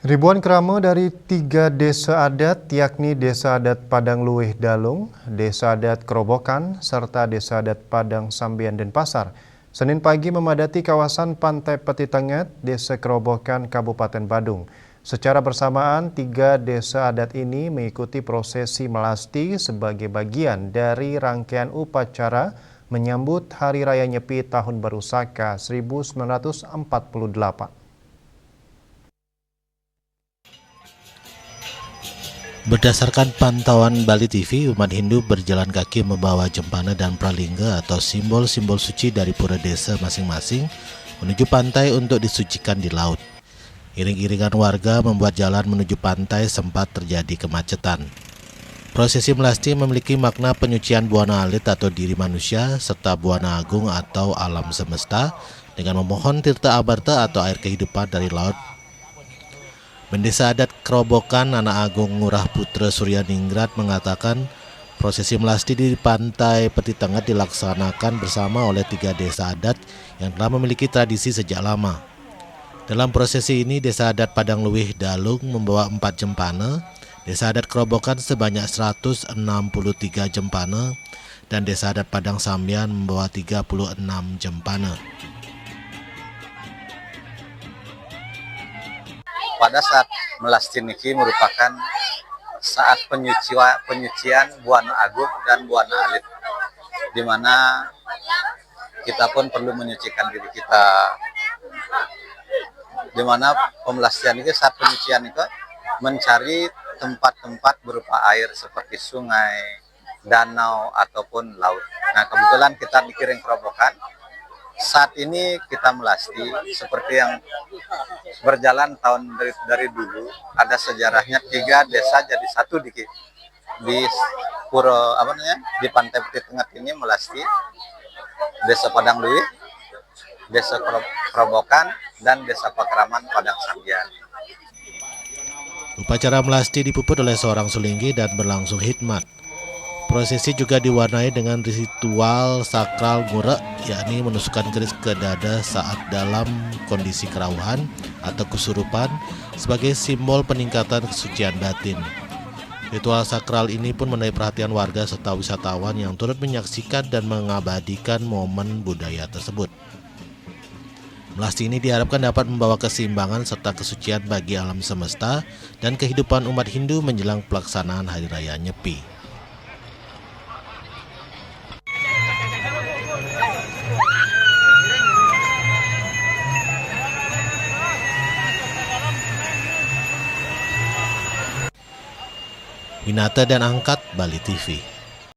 Ribuan kerama dari 3 desa adat yakni Desa Adat Padang Luwih Dalung, Desa Adat Kerobokan, serta Desa Adat Padang Sambian Denpasar Senin pagi memadati kawasan Pantai Peti Tengat, Desa Kerobokan, Kabupaten Badung. Secara bersamaan, 3 desa adat ini mengikuti prosesi melasti sebagai bagian dari rangkaian upacara menyambut Hari Raya Nyepi Tahun Baru Saka 1948. Berdasarkan pantauan Bali TV, umat Hindu berjalan kaki membawa jempana dan pralingga atau simbol-simbol suci dari pura desa masing-masing menuju pantai untuk disucikan di laut. Iring-iringan warga membuat jalan menuju pantai sempat terjadi kemacetan. Prosesi melasti memiliki makna penyucian buana alit atau diri manusia serta buana agung atau alam semesta dengan memohon tirta abarta atau air kehidupan dari laut. Bendesa adat Kerobokan Anak Agung Ngurah Putra Suryaningrat mengatakan prosesi melasti di Pantai Peti Tengat dilaksanakan bersama oleh 3 desa adat yang telah memiliki tradisi sejak lama. Dalam prosesi ini, Desa Adat Padang Luwih Dalung membawa 4 jempana, Desa Adat Kerobokan sebanyak 163 jempana, dan Desa Adat Padang Sambian membawa 36 jempana. Pada saat melasti niki merupakan saat penyucian buana agung dan buana alit, di mana kita pun perlu menyucikan diri kita. Di mana pemelastian itu saat penyucian itu mencari tempat-tempat berupa air seperti sungai, danau ataupun laut. Nah, kebetulan kita di Kiring Kerobokan saat ini kita melasti seperti yang berjalan tahun dari dulu, ada sejarahnya 3 desa jadi satu di pura di Pantai Peti Tengat ini melasti Desa Padang Luwih, Desa Kerobokan, dan Desa Pakraman Padang Sambian. Upacara melasti dipuput oleh seorang sulinggi dan berlangsung hikmat. Prosesi juga diwarnai dengan ritual sakral ngurek, yakni menusukkan keris ke dada saat dalam kondisi kerauhan atau kesurupan sebagai simbol peningkatan kesucian batin. Ritual sakral ini pun menarik perhatian warga serta wisatawan yang turut menyaksikan dan mengabadikan momen budaya tersebut. Melasti ini diharapkan dapat membawa keseimbangan serta kesucian bagi alam semesta dan kehidupan umat Hindu menjelang pelaksanaan Hari Raya Nyepi. Winata dan Angkat, Bali TV.